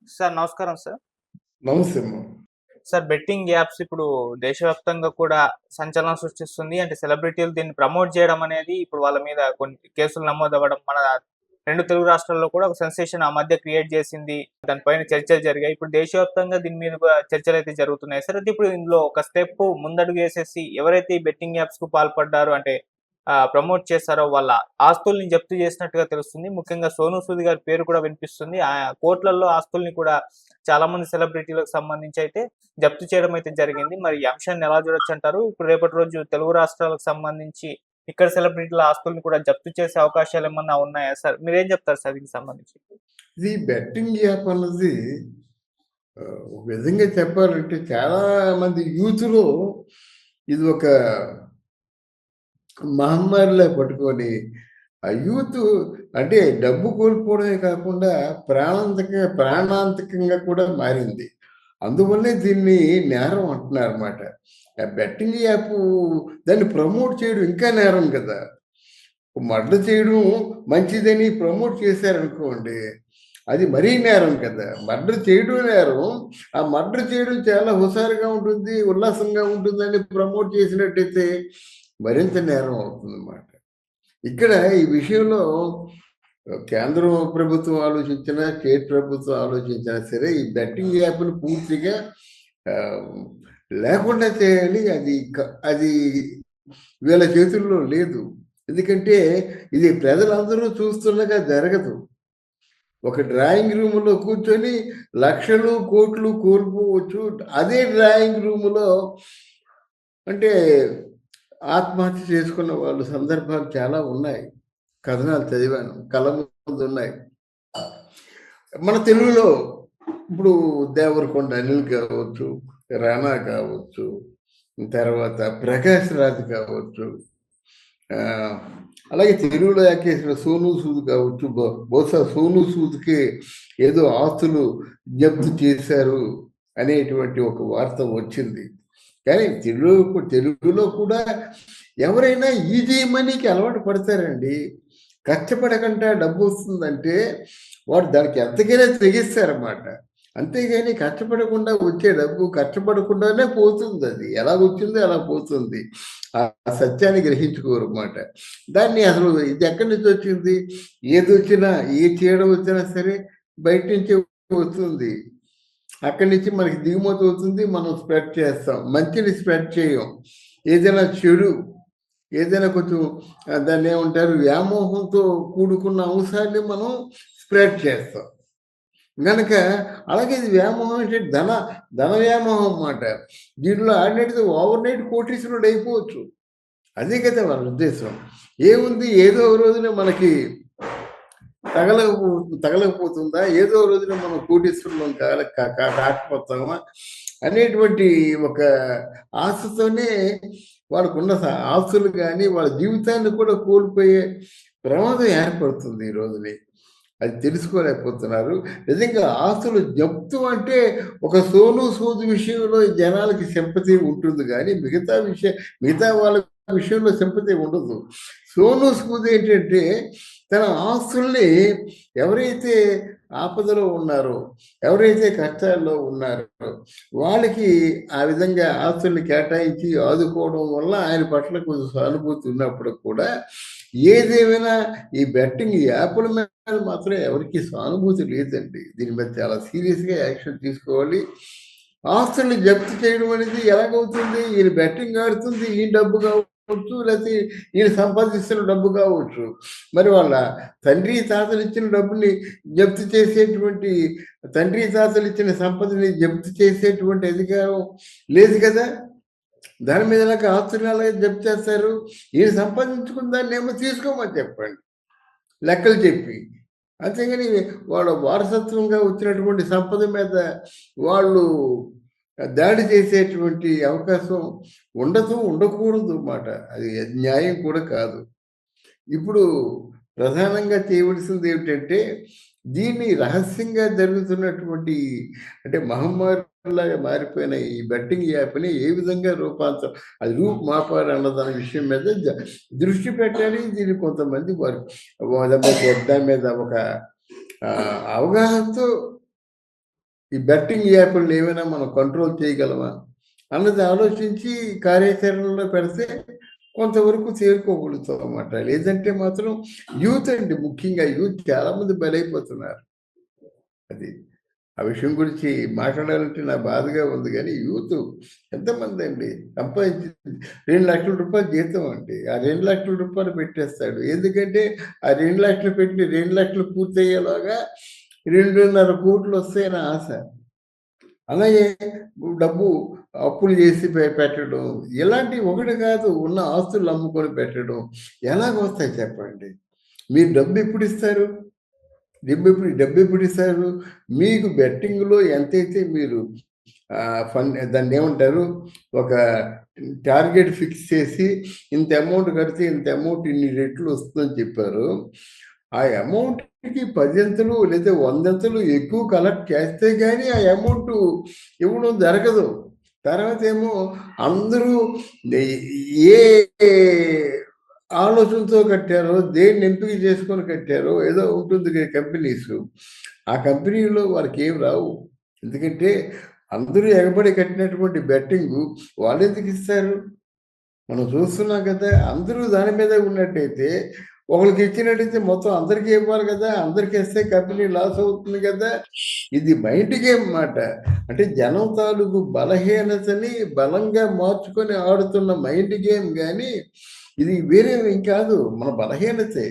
Sir నమస్కారం sir. నమస్తే అమ్మ. సార్ బెట్టింగ్ యాప్స్ ఇప్పుడు దేశవ్యాప్తంగా కూడా సంచలనం సృష్టిస్తుంది. అంటే సెలబ్రిటీలు దీన్ని ప్రమోట్ చేయడం అనేది ఇప్పుడు వాళ్ళ మీద కొన్ని కేసులు నమోదవ్వడం మన 2 తెలుగు రాష్ట్రాల్లో కూడా ఒక సెన్సేషన్ ఆ మధ్య క్రియేట్ చేసింది. దానిపైన చర్చలు జరిగాయి. ఇప్పుడు దేశవ్యాప్తంగా దీని మీద చర్చలైతే జరుగుతున్నాయి సార్. అయితే ఇప్పుడు ఇందులో ఒక స్టెప్ ముందడుగు వేసేసి ఎవరైతే ఈ బెట్టింగ్ యాప్స్‌కు పాల్పడ్డారో అంటే ప్రమోట్ చేశారో వాళ్ళ ఆస్తుల్ని జప్తు చేసినట్టుగా తెలుస్తుంది. ముఖ్యంగా సోనూ సూద్ గారి పేరు కూడా వినిపిస్తుంది. కోట్లల్లో ఆస్తుల్ని కూడా చాలా మంది సెలబ్రిటీలకు సంబంధించి అయితే జప్తు చేయడం అయితే జరిగింది. మరి ఈ అంశాన్ని ఎలా చూడొచ్చంటారు? ఇప్పుడు రేపటి రోజు తెలుగు రాష్ట్రాలకు సంబంధించి ఇక్కడ సెలబ్రిటీల ఆస్తుల్ని కూడా జప్తు చేసే అవకాశాలేమన్నా ఉన్నాయా సార్? మీరేం చెప్తారు సార్ దీనికి సంబంధించి? ఇది బెట్టింగ్ యాప్ అన్నది ఒక విధంగా చెప్పాలంటే చాలా మంది యూత్‌లో ఇది ఒక మహమ్మారిలా పట్టుకొని ఆ యూత్ అంటే డబ్బు కోల్పోవడమే కాకుండా ప్రాణాంతకంగా కూడా మారింది. అందువల్లే దీన్ని నేరం అంటున్నారన్నమాట. ఆ బెట్టింగ్ యాప్ దాన్ని ప్రమోట్ చేయడం ఇంకా నేరం కదా! మర్డర్ చేయడం మంచిదని ప్రమోట్ చేశారనుకోండి, అది మరీ నేరం కదా! మర్డర్ చేయడం నేరం. ఆ మర్డర్ చేయడం చాలా హుషారుగా ఉంటుంది, ఉల్లాసంగా ఉంటుందని ప్రమోట్ చేసినట్టయితే మరింత నేరం అవుతుందన్నమాట. ఇక్కడ ఈ విషయంలో కేంద్ర ప్రభుత్వం ఆలోచించినా, స్టేట్ ప్రభుత్వం ఆలోచించినా సరే ఈ బెట్టింగ్ యాప్‌ని పూర్తిగా ఆహ్, లేకుండా చేయాలి. అది వీళ్ళ చేతుల్లో లేదు. ఎందుకంటే ఇది ప్రజలందరూ చూస్తుండగా జరగదు. ఒక డ్రాయింగ్ రూమ్‌లో కూర్చొని లక్షలు, కోట్లు కోల్పోవచ్చు. అదే డ్రాయింగ్ రూమ్‌లో అంటే ఆత్మహత్య చేసుకున్న వాళ్ళు సందర్భాలు చాలా ఉన్నాయి. కథనాలు చదివాను. కళ్ళ ముందున్నాయి. మన తెలుగులో ఇప్పుడు దేవరకొండ అనిల్ కావచ్చు, రానా కావచ్చు, తర్వాత ప్రకాష్ రాజ్ కావచ్చు, అలాగే తెలుగులో యాకేసిన సోనూ సూద్ కావచ్చు. బహుశా సోనూ సూద్‌కి ఏదో ఆస్తులు జప్తు చేశారు అనేటువంటి ఒక వార్త వచ్చింది. కానీ తెలుగులో కూడా ఎవరైనా ఈజీ మనీకి అలవాటు పడతారండి. కష్టపడకుండా డబ్బు వస్తుందంటే వాడు దానికి ఎంతకైనా తెగిస్తారన్నమాట. అంతేగాని కష్టపడకుండా వచ్చే డబ్బు కష్టపడకుండానే పోతుందది. ఎలా వచ్చిందో అలా పోతుంది. ఆ సత్యాన్ని గ్రహించుకోరన్నమాట. దాన్ని అసలు ఇది ఎక్కడి నుంచి వచ్చింది? ఏదొచ్చినా, ఏ చీడ వచ్చినా సరే బయట నుంచే వస్తుంది. అక్కడి నుంచి మనకి దిగుమతి అవుతుంది. మనం స్ప్రెడ్ చేస్తాం. మంచిని స్ప్రెడ్ చేయం. ఏదైనా చెడు, ఏదైనా కొంచెం దాన్నేమంటారు వ్యామోహంతో కూడుకున్న అంశాన్ని మనం స్ప్రెడ్ చేస్తాం. గనక అలాగే ఇది వ్యామోహం అంటే ధన వ్యామోహం మాట. దీంట్లో ఆడినట్టు ఓవర్ నైట్ కోటీశ్వరుడు అయిపోవచ్చు. అదే కదా వాళ్ళ ఉద్దేశం. ఏముంది ఏదో ఒక రోజున మనకి తగలకపోతుందా? ఏదో రోజున మనం కోటీశ్వరులం కాకపోతామా అనేటువంటి ఒక ఆశతోనే వాళ్ళకున్న ఆస్తులు కానీ వాళ్ళ జీవితాన్ని కూడా కోల్పోయే ప్రమాదం ఏర్పడుతుంది ఈ రోజుని. అది తెలుసుకోలేకపోతున్నారు. నిజంగా ఆస్తులు జప్తు అంటే ఒక సోనూ సూద్ విషయంలో జనాలకి సింపతి ఉంటుంది కానీ మిగతా వాళ్ళ విషయంలో సింపతి ఉండదు. సోనూ సూద్ ఏంటంటే తన ఆస్తుల్ని ఎవరైతే ఆపదలో ఉన్నారో, ఎవరైతే కష్టాల్లో ఉన్నారో వాళ్ళకి ఆ విధంగా ఆస్తుల్ని కేటాయించి ఆదుకోవడం వల్ల ఆయన పట్ల కొంచెం సానుభూతి ఉన్నప్పుడు కూడా ఏదేమైనా ఈ బెట్టింగ్ యాప్‌ల మీద మాత్రం ఎవరికీ సానుభూతి లేదండి. దీని మీద చాలా సీరియస్‌గా యాక్షన్ తీసుకోవాలి. ఆస్తుల్ని జప్తు చేయడం అనేది ఎలాగవుతుంది? ఈయన బెట్టింగ్ ఆడుతుంది. ఈయన డబ్బు కావచ్చు, లేకపోతే ఈయన సంపాదిస్తున్న డబ్బు కావచ్చు. మరి వాళ్ళ తండ్రి, తాతలు ఇచ్చిన డబ్బుని జప్తు చేసేటువంటి తండ్రి, తాతలు ఇచ్చిన సంపదని జప్తు చేసేటువంటి అధికారం లేదు కదా! దాని మీద ఎలాగ ఆస్తులు ఎలాగ జప్తు చేస్తారు? ఈయన సంపాదించుకున్న దాన్నేమో తీసుకోమని చెప్పండి. లెక్కలు చెప్పి. అంతేగాని వాళ్ళ వారసత్వంగా వచ్చినటువంటి సంపద మీద వాళ్ళు దాడి చేసేటువంటి అవకాశం ఉండకూడదు మాట. అది న్యాయం కూడా కాదు. ఇప్పుడు ప్రధానంగా చేయవలసింది ఏమిటంటే, దీన్ని రహస్యంగా జరుగుతున్నటువంటి అంటే మహమ్మారిలాగా మారిపోయిన ఈ బెట్టింగ్ యాప్‌ని ఏ విధంగా అది రూపుమాపాలన్న దాని విషయం మీద దృష్టి పెట్టాలి. దీన్ని కొంతమంది వారు దాని మీద ఒక అవగాహనతో ఈ బెట్టింగ్ యాప్‌లను ఏమైనా మనం కంట్రోల్ చేయగలమా? అన్నది ఆలోచించి కార్యాచరణలో పెడితే కొంతవరకు చేరుకోగలుగుతాం అన్నమాట. లేదంటే మాత్రం యూత్ అండి, ముఖ్యంగా యూత్ చాలా మంది బలైపోతున్నారు. అది. ఆ విషయం గురించి మాట్లాడాలంటే నాకు బాధగా ఉంది గానీ, యూత్ ఎంతమందండి సంపాదించింది రూ. 2,00,000 జీతం అండి. ఆ రూ. 2,00,000 పెట్టేస్తాడు. ఎందుకంటే ఆ 2,00,000 పెట్టి 2,00,000 పూర్తయ్యేలోగా 2,50,00,00,000 వస్తాయని ఆశ. అలాగే డబ్బు అప్పులు చేసి పెట్టడం, ఇలాంటివి ఒకటి కాదు, ఉన్న ఆస్తులు అమ్ముకొని పెట్టడం. ఎలాగొస్తాయి చెప్పండి? మీరు డబ్బెప్పుడిస్తారు? డబ్బెప్పుడిస్తారు? మీకు బెట్టింగ్‌లో ఎంతైతే మీరు దాన్నేమంటారు? ఒక టార్గెట్ ఫిక్స్ చేసి ఇంత అమౌంట్ కడితే ఇంత అమౌంట్ ఇన్ని రెట్లు వస్తుందని చెప్పారో, ఆ అమౌంట్‌కి 10 అంతలు లేదా 100 అంతలు ఎక్కువ కలెక్ట్ చేస్తే గాని ఆ అమౌంట్ ఇవ్వడం జరగదు. తర్వాతేమో అందరూ ఎ ఏ ఆలోచనతో కట్టారో, దేన్ని ఎంపిక చేసుకొని కట్టారో ఏదో ఉంటుంది కంపెనీసు. ఆ కంపెనీలో వాళ్ళకేం రావు. ఎందుకంటే అందరూ ఎగబడి కట్టినటువంటి బెట్టింగు వాళ్ళెందుకిస్తారు? మనం చూస్తున్నాం కదా! అందరూ దాని మీదే ఉన్నట్టయితే, ఒకళ్ళకి ఇచ్చినట్టయితే మొత్తం అందరికీ ఇవ్వాలి కదా! అందరికిస్తే కంపెనీ లాస్ అవుతుంది కదా! ఇది మైండ్ గేమ్ మాట. అంటే జనం తాలూకు బలహీనతని బలంగా మార్చుకొని ఆడుతున్న మైండ్ గేమ్ గానీ, ఇది వేరేవేం కాదు. మన బలహీనతే.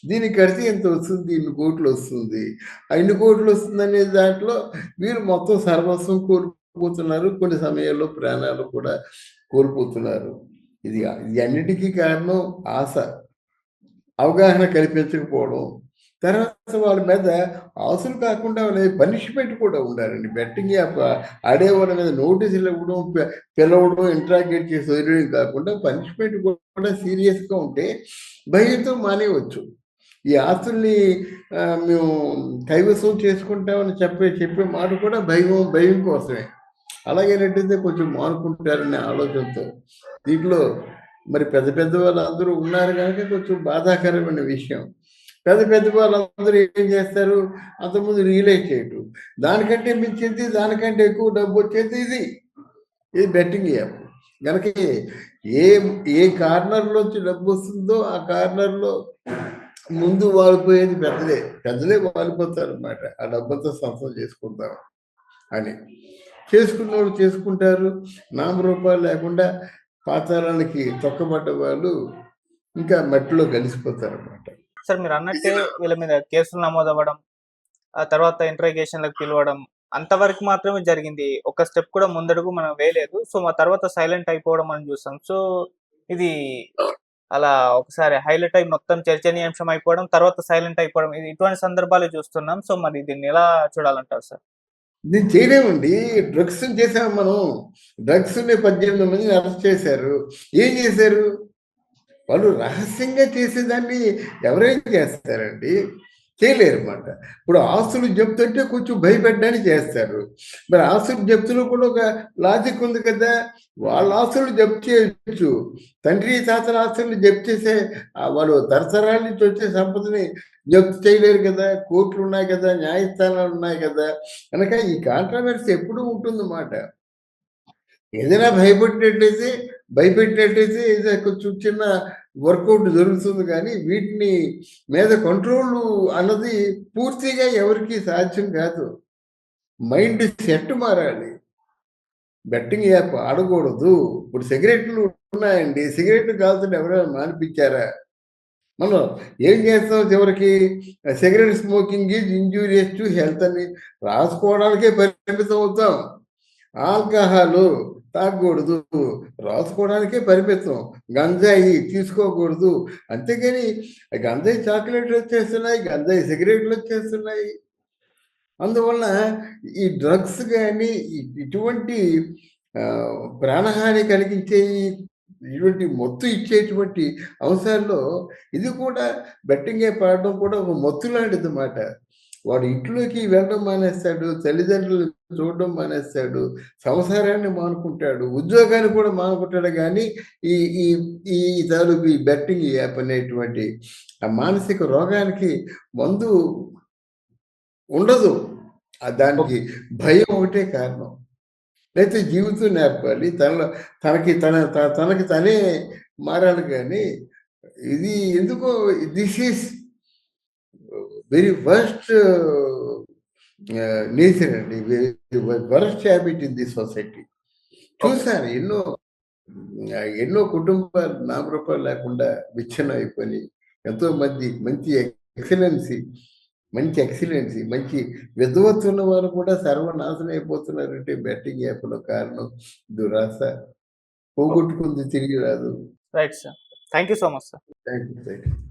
దీనికి కడితే ఇంత వస్తుంది, ఇన్ని కోట్లొస్తుంది. ఆ ఇన్ని కోట్లొస్తుందనే దాంట్లో వీళ్ళు మొత్తం సర్వస్వం కోల్పోతున్నారు. కొన్ని సమయాల్లో ప్రాణాలు కూడా కోల్పోతున్నారు. ఇది అన్నిటికీ కారణం ఆశ. అవగాహన కల్పించకపోవడం. తర్వాత వాళ్ళ మీద ఆశలు కాకుండా వాళ్ళ పనిష్మెంట్ కూడా ఉండాలండి. బెట్టింగ్ యాప్ ఆడేవాళ్ళ మీద నోటీసులు ఇవ్వడం, పిలవడం, ఇంట్రాగేట్ చేసి వదిలేయడం కాకుండా పనిష్మెంట్ కూడా సీరియస్‌గా ఉంటే భయంతో మానేయవచ్చు. ఈ ఆస్తుల్ని మేము కైవసం చేసుకుంటామని చెప్పే మాట కూడా భయం కోసమే. అలాగేనట్టయితే కొంచెం మానుకుంటారనే ఆలోచనతో. దీంట్లో మరి పెద్ద పెద్ద వాళ్ళందరూ ఉన్నారు గనక కొంచెం బాధాకరమైన విషయం. పెద్ద పెద్ద వాళ్ళందరూ ఏం చేస్తారు? అంతకుముందు రియలైజ్ చేయటం. దానికంటే మించింది, దానికంటే ఎక్కువ డబ్బొచ్చేది ఇది. ఇది బెట్టింగ్ యాప్. గనక ఏ ఏ కార్నర్‌లోంచి డబ్బొస్తుందో ఆ కార్నర్‌లో ముందు వాలిపోయేది పెద్దలే. పెద్దలే వాలిపోతారనమాట. ఆ డబ్బంతా సొంతం చేసుకుందాం అని. చేసుకున్నోళ్ళు చేసుకుంటారు. నామరూపాలు లేకుండా పాతాళానికి తొక్కబడ్డ వాళ్ళు ఇంకా మట్టిలో కలిసిపోతారనమాట. సార్ మీరన్నట్టే వీళ్ళ మీద కేసులు నమోదవ్వడం, ఆ తర్వాత ఇంట్రాగేషన్‌లకి పిలవడం అంతవరకు మాత్రమే జరిగింది. ఒక స్టెప్ కూడా ముందడుగు మనం వేయలేదు. సో, మా తర్వాత సైలెంట్ అయిపోవడం మనం చూసాం. సో, ఇది అలా ఒకసారి హైలైట్ అయ్యి మొత్తం చర్చనీయాంశం అయిపోవడం, తర్వాత సైలెంట్ అయిపోవడం ఇటువంటి సందర్భాలే చూస్తున్నాం. సో, మరి దీన్ని ఎలా చూడాలంటారు సార్? దీన్ని చేయలేమండి. డ్రగ్స్‌ని చేసాం మనం. డ్రగ్స్‌ని 18 మందిని అరెస్ట్ చేశారు. ఏం చేశారు? వాళ్ళు రహస్యంగా చేసేదాన్ని ఎవరేం చేస్తారండి? చేయలేరన్నమాట. ఇప్పుడు ఆస్తులు జప్తంటే కొంచెం భయపెట్టడానికి చేస్తారు. మరి ఆస్తులు జప్తులో కూడా ఒక లాజిక్ ఉంది కదా! వాళ్ళ ఆస్తులు జప్తు చేయొచ్చు. తండ్రి, తాతల ఆస్తుల్ని జప్తు చేసే వాళ్ళు తరతరాల నుంచి వచ్చే సంపదని జప్తు చేయలేరు కదా! కోర్టులున్నాయి కదా! న్యాయస్థానాలున్నాయి కదా! కనుక ఈ కాంట్రోవర్సీ ఎప్పుడూ ఉంటుందన్నమాట. ఏదైనా భయపెట్టినట్టయితే ఏదో కొంచెం చిన్న వర్కౌట్ జరుగుతుంది కానీ వీటిని మీద కంట్రోల్ అన్నది పూర్తిగా ఎవరికీ సాధ్యం కాదు. మైండ్ సెట్ మారాలి. బెట్టింగ్ యాప్ ఆడకూడదు. ఇప్పుడు సిగరెట్లు ఉన్నాయండి. సిగరెట్లు కాల్చడం ఎవరైనా మానిపించారా? మనం ఏం చేస్తాం చివరికి cigarette smoking is injurious to health అని రాసుకోవడానికే పరిమితం అవుతాం. ఆల్కహాలు తాగకూడదు. రాసుకోవడానికే పరిమితం. గంజాయి తీసుకోకూడదు. అంతేగాని గంజాయి చాక్లెట్‌లొచ్చేస్తున్నాయి. గంజాయి సిగరెట్‌లొచ్చేస్తున్నాయి. అందువలన ఈ డ్రగ్స్ గాని ఇటువంటి ప్రాణహాని కలిగించేయి, ఇటువంటి మత్తు ఇచ్చేటువంటి అంశాల్లో ఇది కూడా బెట్టింగ్ యాప్ ఆడడం కూడా ఒక మత్తు లాంటిదన్నమాట. వాడు ఇంట్లోకి వెళ్ళడం మానేస్తాడు. తల్లిదండ్రులను చూడడం మానేస్తాడు. సంసారాన్ని మానుకుంటాడు. ఉద్యోగాన్ని కూడా మానుకుంటాడు గానీ, ఈ ఈ ఈ తాలూకు ఈ బెట్టింగ్ యాప్ అనేటువంటి ఆ మానసిక రోగానికి మందు ఉండదు. దానికి భయం ఒకటే కారణం. లేకపోతే జీవితం నేర్పాలి, తనకి తనే మారాలి. కానీ ఇది ఎందుకో this is very worst nature అండి, worst habit in the society. చూసాను ఎన్నో కుటుంబాలు నామరూపాలు లేకుండా విచ్ఛిన్నం అయిపోయి, ఎంతో మంది మంచి మంచి విద్వత్తు ఉన్న వారు కూడా సర్వనాశనం అయిపోతున్నారంటే బెట్టింగ్ యాప్ల కారణం దురాశ. పోగొట్టుకుంది తిరిగి రాదు. Right sir. Thank you so much sir. Thank you.